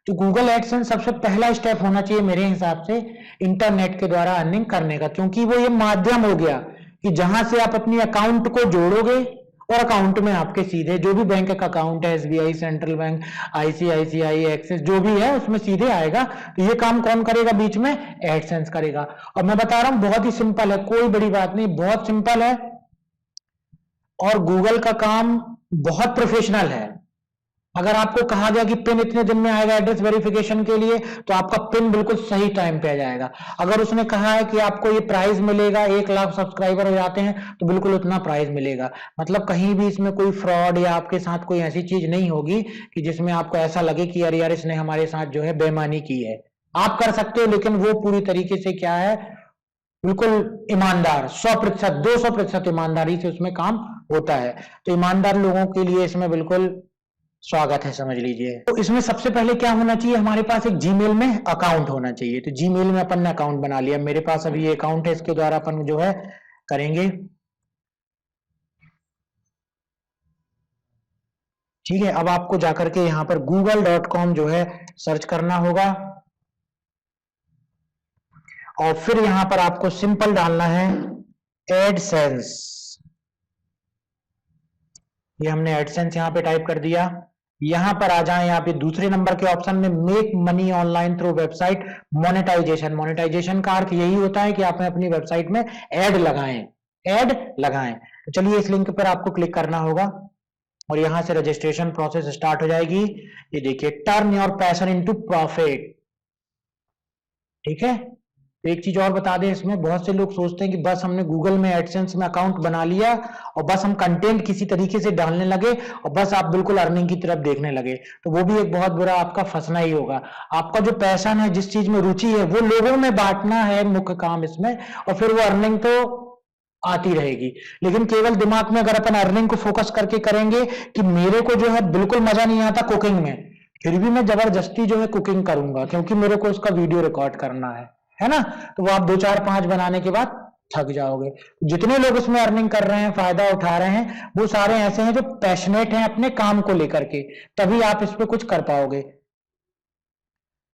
तो गूगल एडसेंस सबसे पहला स्टेप होना चाहिए मेरे हिसाब से इंटरनेट के द्वारा अर्निंग करने का, क्योंकि वो ये माध्यम हो गया कि जहां से आप अपनी अकाउंट को जोड़ोगे और अकाउंट में आपके सीधे जो भी बैंक का अकाउंट है, SBI, central bank, ICICI, axis, जो भी है उसमें सीधे आएगा। तो ये काम कौन करेगा? बीच में एडसेंस करेगा। और मैं बता रहा हूं बहुत ही सिंपल है, कोई बड़ी बात नहीं, बहुत सिंपल है। और गूगल का काम बहुत प्रोफेशनल है। अगर आपको कहा गया कि पिन इतने दिन में आएगा एड्रेस वेरिफिकेशन के लिए, तो आपका पिन बिल्कुल सही टाइम पे आ जाएगा। अगर उसने कहा है कि आपको ये प्राइस मिलेगा 1 लाख सब्सक्राइबर हो जाते हैं, तो बिल्कुल उतना प्राइस मिलेगा। मतलब कहीं भी इसमें कोई फ्रॉड या आपके साथ कोई ऐसी चीज नहीं होगी कि जिसमें आपको ऐसा लगे कि यार इसने हमारे साथ जो है बेईमानी की है। आप कर सकते हो, लेकिन वो पूरी तरीके से क्या है, बिल्कुल ईमानदार, 100%, 200% ईमानदारी से उसमें काम होता है। तो ईमानदार लोगों के लिए इसमें बिल्कुल स्वागत है, समझ लीजिए। तो इसमें सबसे पहले क्या होना चाहिए, हमारे पास एक जीमेल में अकाउंट होना चाहिए। तो जीमेल में अपन ने अकाउंट बना लिया, मेरे पास अभी ये अकाउंट है, इसके द्वारा अपन जो है करेंगे, ठीक है। अब आपको जाकर के यहाँ पर google.com जो है सर्च करना होगा और फिर यहाँ पर आपको सिंपल डालना है एडसेंस। ये हमने एडसेंस यहाँ पे टाइप कर दिया। यहां पर आ जाएं आप ये दूसरे नंबर के ऑप्शन में, make money online through website monetisation. Monetisation का अर्थ यही होता है कि आप अपनी वेबसाइट में ऐड लगाएं। तो चलिए इस लिंक पर आपको क्लिक करना होगा और यहां से रजिस्ट्रेशन प्रोसेस स्टार्ट हो जाएगी। ये देखिए, turn your passion into profit, ठीक है। तो एक चीज और बता दें, इसमें बहुत से लोग सोचते हैं कि बस हमने गूगल में एडसेंस में अकाउंट बना लिया और बस हम कंटेंट किसी तरीके से डालने लगे और बस आप बिल्कुल अर्निंग की तरफ देखने लगे, तो वो भी एक बहुत बुरा आपका फंसना ही होगा। आपका जो पैशन है, जिस चीज में रुचि है, वो लोगों में बांटना है मुख्य काम इसमें, और फिर वो अर्निंग तो आती रहेगी। लेकिन केवल दिमाग में अगर अपन अर्निंग को फोकस करके करेंगे कि मेरे को जो है बिल्कुल मजा नहीं आता कुकिंग में, फिर भी मैं जबरदस्ती जो है कुकिंग करूंगा क्योंकि मेरे को उसका वीडियो रिकॉर्ड करना है ना, तो वो आप 2 4 5 बनाने के बाद थक जाओगे। जितने लोग इसमें अर्निंग कर रहे हैं, फायदा उठा रहे हैं, वो सारे ऐसे हैं जो पैशनेट हैं अपने काम को लेकर के, तभी आप इस पे कुछ कर पाओगे।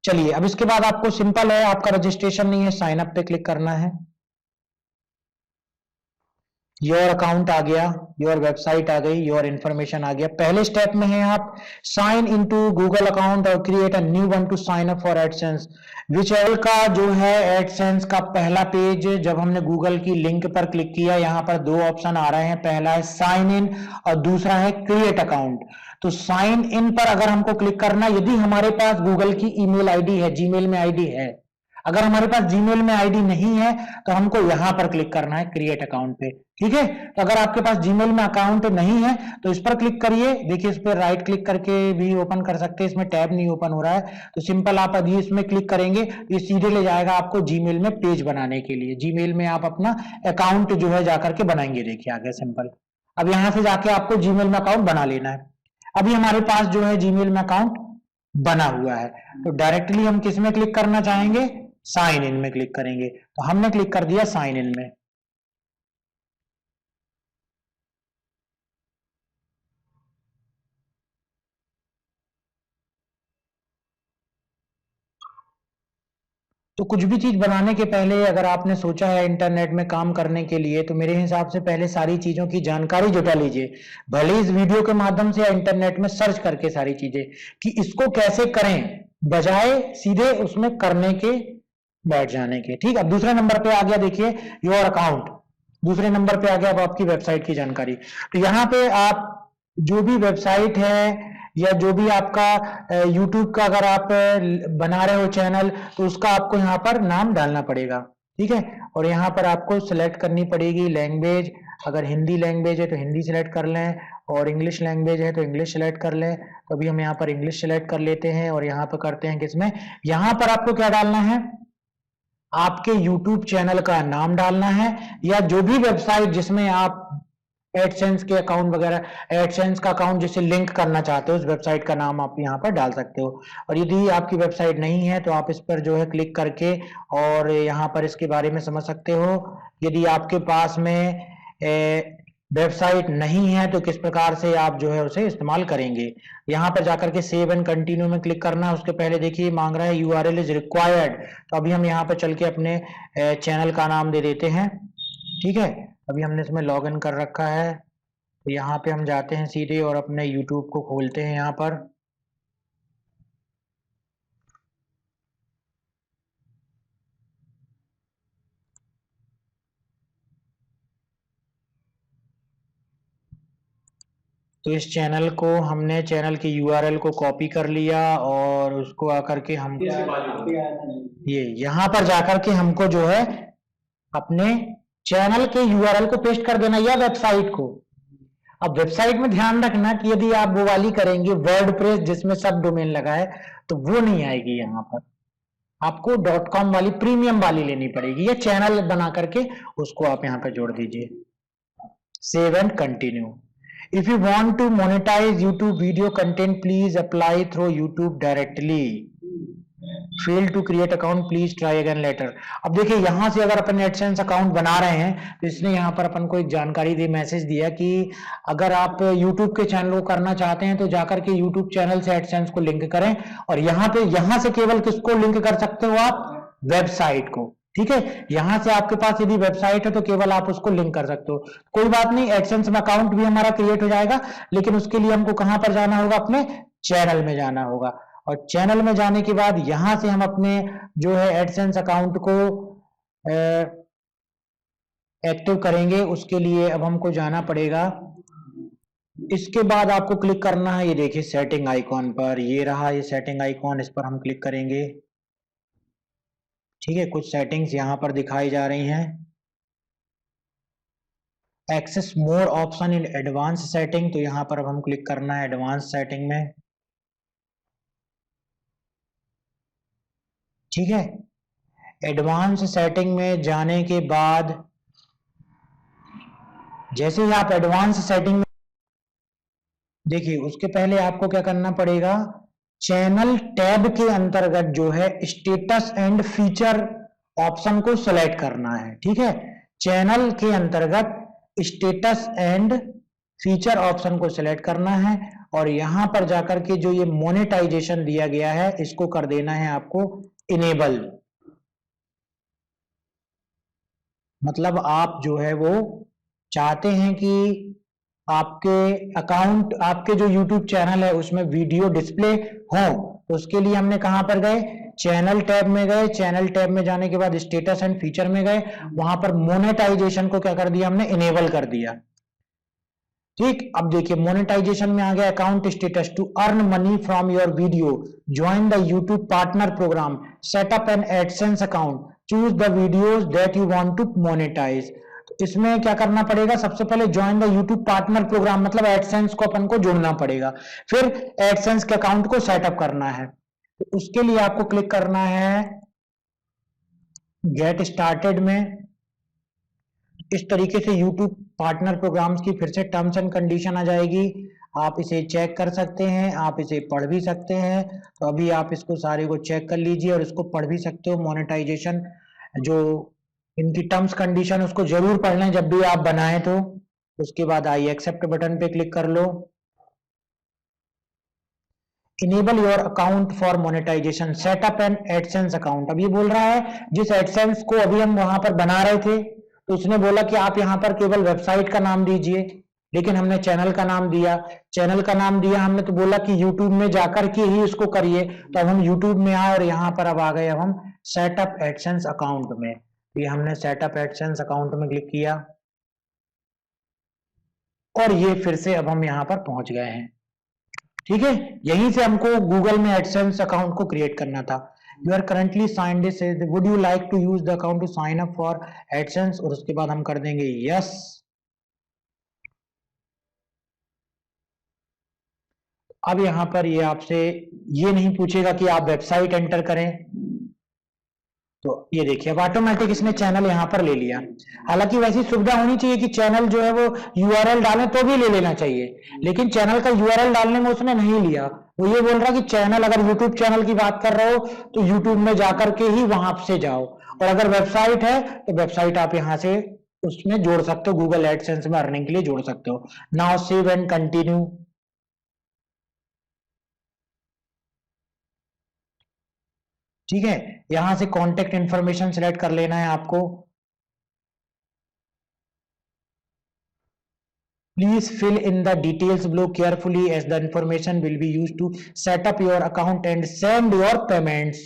चलिए, अब इसके बाद आपको सिंपल है, आपका रजिस्ट्रेशन नहीं है, साइन अप पे क्लिक करना है। योर अकाउंट आ गया, योर वेबसाइट आ गई, योर इंफॉर्मेशन आ गया। पहले स्टेप में है आप साइन इनटू गूगल अकाउंट और create a new one to sign up for AdSense. Whichever का जो है एडसेंस का पहला पेज, जब हमने गूगल की लिंक पर क्लिक किया, यहाँ पर दो ऑप्शन आ रहे हैं, पहला है साइन इन और दूसरा है क्रिएट अकाउंट। तो साइन इन पर अगर हमको क्लिक करना, यदि हमारे पास गूगल की ईमेल आईडी है, जीमेल में आईडी है, अगर हमारे पास जीमेल में आईडी नहीं है तो हमको यहां पर क्लिक करना है क्रिएट अकाउंट पे। ठीक है, तो अगर आपके पास जीमेल में अकाउंट नहीं है तो इस पर क्लिक करिए। देखिए, इस पर राइट क्लिक करके भी ओपन कर सकते हैं, इसमें टैब नहीं ओपन हो रहा है, तो सिंपल आप अभी इसमें क्लिक करेंगे, ये सीधे ले जाएगा आपको जीमेल में पेज बनाने के लिए। जीमेल में आप अपना अकाउंट जो है जाकर के बनाएंगे। देखिए, आगे सिंपल, अब यहां से जाके आपको जीमेल में अकाउंट बना लेना है। अभी हमारे पास जो है जीमेल में अकाउंट बना हुआ है, तो डायरेक्टली हम किस में क्लिक करना चाहेंगे, साइन इन में क्लिक करेंगे। तो हमने क्लिक कर दिया साइन इन में। तो कुछ भी चीज बनाने के पहले अगर आपने सोचा है इंटरनेट में काम करने के लिए, तो मेरे हिसाब से पहले सारी चीजों की जानकारी जुटा लीजिए, भले इस वीडियो के माध्यम से या इंटरनेट में सर्च करके सारी चीजें, कि इसको कैसे करें, बजाय सीधे उसमें करने के बैठ जाने के। ठीक है, अब दूसरे नंबर पे आ गया, देखिए योर अकाउंट, दूसरे नंबर पे आ गया अब आपकी वेबसाइट की जानकारी। तो यहाँ पे आप जो भी वेबसाइट है या जो भी आपका यूट्यूब का अगर आप बना रहे हो चैनल, तो उसका आपको यहाँ पर नाम डालना पड़ेगा। ठीक है, और यहाँ पर आपको सिलेक्ट करनी पड़ेगी लैंग्वेज, अगर हिंदी लैंग्वेज है तो हिंदी सिलेक्ट कर लें, और इंग्लिश लैंग्वेज है तो इंग्लिश सेलेक्ट कर लें। तो अभी हम यहाँ पर इंग्लिश सेलेक्ट कर लेते हैं और यहाँ पर करते हैं किसमें, यहाँ पर आपको क्या डालना है, आपके YouTube चैनल का नाम डालना है, या जो भी वेबसाइट जिसमें आप एडसेंस के अकाउंट वगैरह, एडसेंस का अकाउंट जिसे लिंक करना चाहते हो, उस वेबसाइट का नाम आप यहाँ पर डाल सकते हो। और यदि आपकी वेबसाइट नहीं है तो आप इस पर जो है क्लिक करके और यहाँ पर इसके बारे में समझ सकते हो। यदि आपके पास में वेबसाइट नहीं है तो किस प्रकार से आप जो है उसे इस्तेमाल करेंगे। यहाँ पर जाकर के सेव एंड कंटिन्यू में क्लिक करना है। उसके पहले देखिए मांग रहा है यूआरएल इज रिक्वायर्ड, तो अभी हम यहाँ पर चल के अपने चैनल का नाम दे देते हैं। ठीक है, अभी हमने इसमें लॉग इन कर रखा है, तो यहाँ पे हम जाते हैं सीधे और अपने यूट्यूब को खोलते हैं यहाँ पर। तो इस चैनल को हमने, चैनल की यूआरएल को कॉपी कर लिया और उसको आकर के हम ये यहाँ पर जाकर के हमको जो है अपने चैनल के यूआरएल को पेस्ट कर देना, या वेबसाइट को। अब वेबसाइट में ध्यान रखना कि यदि आप वो वाली करेंगे वर्डप्रेस जिसमें सब डोमेन लगा है, तो वो नहीं आएगी, यहाँ पर आपको .com वाली प्रीमियम वाली लेनी पड़ेगी, या चैनल बना करके उसको आप यहाँ पर जोड़ दीजिए। Save and continue. If you want to monetize YouTube video content, please apply through YouTube directly. Fail to create account, please try again later. अब देखिए यहाँ से अगर अपन एडसेंस अकाउंट बना रहे हैं तो इसने यहाँ पर अपन को एक जानकारी दी, मैसेज दिया कि अगर आप YouTube के चैनल को करना चाहते हैं तो जाकर के YouTube चैनल से एडसेंस को लिंक करें, और यहाँ से केवल किसको लिंक कर सकते हो आप, वेबसाइट को। ठीक है, यहां से आपके पास यदि वेबसाइट है तो केवल आप उसको लिंक कर सकते हो। कोई बात नहीं, एडसेंस में अकाउंट भी हमारा क्रिएट हो जाएगा, लेकिन उसके लिए हमको कहां पर जाना होगा, अपने चैनल में जाना होगा। और चैनल में जाने के बाद यहां से हम अपने जो है एडसेंस अकाउंट को एक्टिव करेंगे। उसके लिए अब हमको जाना पड़ेगा, इसके बाद आपको क्लिक करना है, ये देखिए सेटिंग आइकॉन पर, ये रहा ये सेटिंग आइकॉन, इस पर हम क्लिक करेंगे। ठीक है, कुछ सेटिंग्स यहां पर दिखाई जा रही हैं। Access more option in advance setting, तो यहां पर अब हम क्लिक करना है एडवांस सेटिंग में। ठीक है, एडवांस सेटिंग में जाने के बाद जैसे ही आप एडवांस सेटिंग में देखिए, उसके पहले आपको क्या करना पड़ेगा, चैनल टैब के अंतर्गत जो है स्टेटस एंड फीचर ऑप्शन को सिलेक्ट करना है। ठीक है, चैनल के अंतर्गत स्टेटस एंड फीचर ऑप्शन को सिलेक्ट करना है और यहां पर जाकर के जो ये मोनेटाइजेशन दिया गया है इसको कर देना है आपको इनेबल। मतलब आप जो है वो चाहते हैं कि आपके अकाउंट, आपके जो YouTube चैनल है उसमें वीडियो डिस्प्ले हो, तो उसके लिए हमने कहां पर गए, चैनल टैब में गए। चैनल टैब में जाने के बाद स्टेटस एंड फीचर में गए, वहां पर मोनेटाइजेशन को क्या कर दिया हमने, इनेबल कर दिया। ठीक, अब देखिए मोनेटाइजेशन में आ गया account status, to earn money from your video join the YouTube partner program, set up an AdSense account, choose the videos that you want to monetise. इसमें क्या करना पड़ेगा, सबसे पहले join the YouTube partner program, मतलब AdSense को अपन को जोड़ना पड़ेगा, फिर एडसेंस के अकाउंट को सेटअप करना है। तो उसके लिए आपको क्लिक करना है गेट स्टार्टेड में। इस तरीके से YouTube पार्टनर प्रोग्राम्स की फिर से टर्म्स एंड कंडीशन आ जाएगी, आप इसे चेक कर सकते हैं, आप इसे पढ़ भी सकते हैं। तो अभी आप इसको सारे को चेक कर लीजिए और इसको पढ़ भी सकते हो। मोनेटाइजेशन जो इनकी टर्म्स कंडीशन उसको जरूर पढ़ लें जब भी आप बनाएं तो। उसके बाद आई एक्सेप्ट बटन पे क्लिक कर लो। Enable your account for monetisation, setup an AdSense account. अब ये बोल रहा है जिस एडसेंस को अभी हम वहां पर बना रहे थे तो उसने बोला कि आप यहाँ पर केवल वेबसाइट का नाम दीजिए, लेकिन हमने चैनल का नाम दिया। चैनल का नाम दिया हमने तो बोला कि YouTube में जाकर के ही उसको करिए। तो अब हम YouTube में आए और यहाँ पर अब आ गए अब हम सेटअप एडसेंस अकाउंट में। ये हमने सेटअप एडसेंस अकाउंट में क्लिक किया और ये फिर से अब हम यहाँ पर पहुंच गए हैं। ठीक है, यहीं से हमको गूगल में एडसेंस अकाउंट को क्रिएट करना था। You are currently signed is, would you like to use the account to sign up for AdSense, और उसके बाद हम कर देंगे यस। अब यहां पर ये आपसे ये नहीं पूछेगा कि आप वेबसाइट एंटर करें, तो ये देखिए अब ऑटोमेटिक इसने चैनल यहां पर ले लिया। हालांकि वैसी सुविधा होनी चाहिए कि चैनल जो है वो यूआरएल डालें तो भी ले लेना चाहिए, लेकिन चैनल का यूआरएल डालने में उसने नहीं लिया। वो ये बोल रहा कि चैनल, अगर यूट्यूब चैनल की बात कर रहे हो तो यूट्यूब में जाकर के ही वहां से जाओ, और अगर वेबसाइट है तो वेबसाइट आप यहां से उसमें जोड़ सकते हो, गूगल एडसेंस में अर्निंग के लिए जोड़ सकते हो। Now save and continue. ठीक है, यहां से कॉन्टेक्ट इंफॉर्मेशन सिलेक्ट कर लेना है आपको। Please fill in the details below carefully as the information will be used to set up your account and send your payments.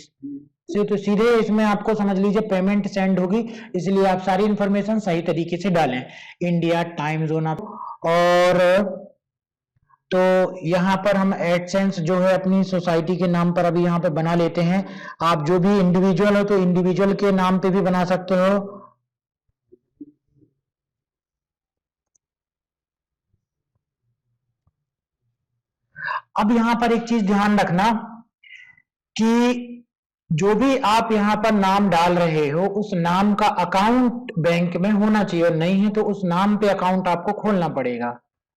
से तो सीधे इसमें आपको समझ लीजिए पेमेंट सेंड होगी, इसलिए आप सारी इंफॉर्मेशन सही तरीके से डालें। इंडिया टाइम जोन आप, और तो यहाँ पर हम एडसेंस जो है अपनी सोसाइटी के नाम पर अभी यहाँ पे बना लेते हैं। आप जो भी इंडिविजुअल हो तो इंडिविजुअल के नाम पे भी बना सकते हो। अब यहां पर एक चीज ध्यान रखना कि जो भी आप यहां पर नाम डाल रहे हो उस नाम का अकाउंट बैंक में होना चाहिए, और नहीं है तो उस नाम पे अकाउंट आपको खोलना पड़ेगा,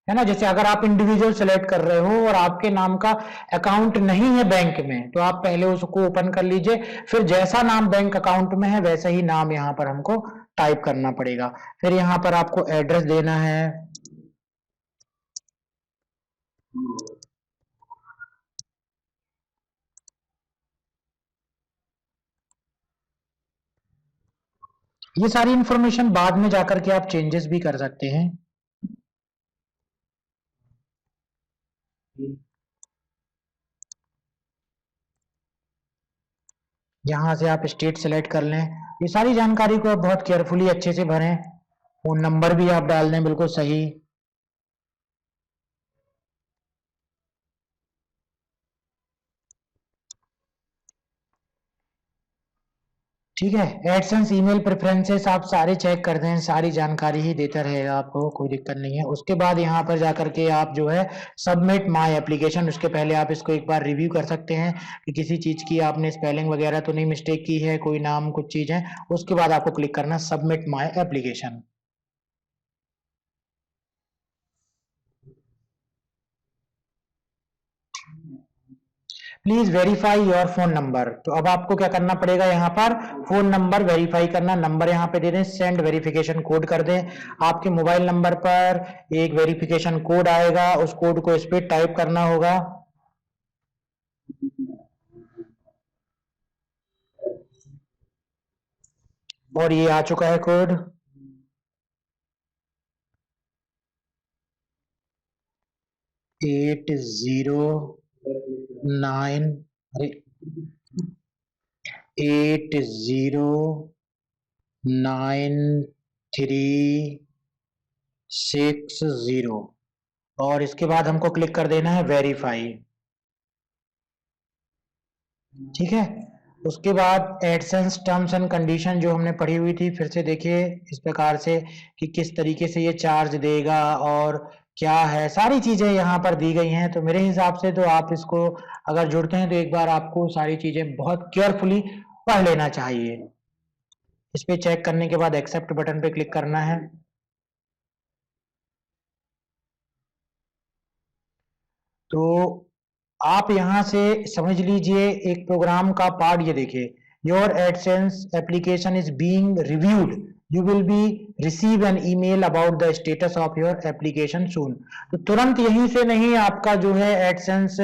है ना। जैसे अगर आप इंडिविजुअल सेलेक्ट कर रहे हो और आपके नाम का अकाउंट नहीं है बैंक में, तो आप पहले उसको ओपन कर लीजिए, फिर जैसा नाम बैंक अकाउंट में है वैसा ही नाम यहां पर हमको टाइप करना पड़ेगा। फिर यहां पर आपको एड्रेस देना है। ये सारी इंफॉर्मेशन बाद में जाकर के आप चेंजेस भी कर सकते हैं। यहाँ से आप स्टेट सेलेक्ट कर लें। ये सारी जानकारी को आप बहुत केयरफुली अच्छे से भरें। फोन नंबर भी आप डाल दें बिल्कुल सही। ठीक है, एडसेंस ईमेल प्रेफरेंसेस आप सारे चेक कर दें, सारी जानकारी ही देता रहेगा आपको, कोई दिक्कत नहीं है। उसके बाद यहाँ पर जाकर के आप जो है सबमिट माय एप्लीकेशन, उसके पहले आप इसको एक बार रिव्यू कर सकते हैं कि किसी चीज की आपने स्पेलिंग वगैरह तो नहीं मिस्टेक की है, कोई नाम कुछ चीज है। उसके बाद आपको क्लिक करना submit my application. Please verify your phone number. तो अब आपको क्या करना पड़ेगा, यहाँ पर फोन नंबर वेरीफाई करना, नंबर यहाँ पे दे दें, सेंड वेरिफिकेशन कोड कर दें। आपके मोबाइल नंबर पर एक वेरिफिकेशन कोड आएगा, उस कोड को इस पे टाइप करना होगा। और ये आ चुका है कोड। 809 अरे 809360 और इसके बाद हमको क्लिक कर देना है वेरीफाई। ठीक है, उसके बाद एडसेंस टर्म्स एंड कंडीशन जो हमने पढ़ी हुई थी, फिर से देखिए इस प्रकार से कि किस तरीके से ये चार्ज देगा और क्या है, सारी चीजें यहाँ पर दी गई हैं। तो मेरे हिसाब से तो आप इसको अगर जुड़ते हैं तो एक बार आपको सारी चीजें बहुत केयरफुली पढ़ लेना चाहिए। इस पे चेक करने के बाद एक्सेप्ट बटन पे क्लिक करना है। तो आप यहां से समझ लीजिए एक प्रोग्राम का पार्ट, ये देखिए, your AdSense application is being reviewed, you will be receive an email about the status of your application soon. तो तुरंत यहीं से नहीं आपका जो है एडसेंस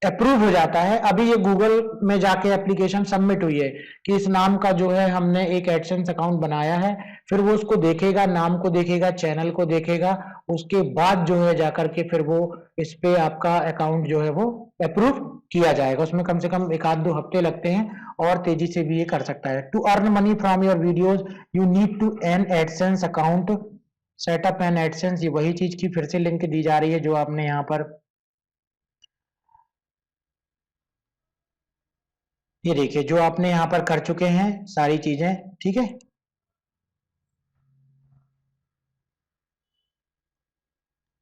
अप्रूव हो जाता है। अभी ये गूगल में जाके एप्लीकेशन सबमिट हुई है कि इस नाम का जो है हमने एक एडसेंस अकाउंट बनाया है, फिर वो उसको देखेगा, नाम को देखेगा, चैनल को देखेगा, उसके बाद जो है जाकर के फिर वो इस पे आपका अकाउंट जो है वो अप्रूव किया जाएगा। उसमें कम से कम 1-2 हफ्ते लगते हैं और तेजी से भी ये कर सकता है। To earn money from your videos you need to an AdSense account, setup an AdSense. ये वही चीज की फिर से लिंक दी जा रही है जो आपने यहाँ पर, ये देखिए जो आपने यहाँ पर कर चुके हैं सारी चीजें। ठीक है,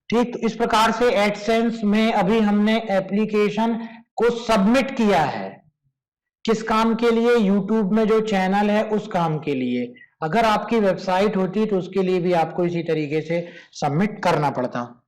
ठीक, तो इस प्रकार से एडसेंस में अभी हमने एप्लीकेशन को सबमिट किया है। किस काम के लिए? यूट्यूब में जो चैनल है उस काम के लिए। अगर आपकी वेबसाइट होती तो उसके लिए भी आपको इसी तरीके से सबमिट करना पड़ता।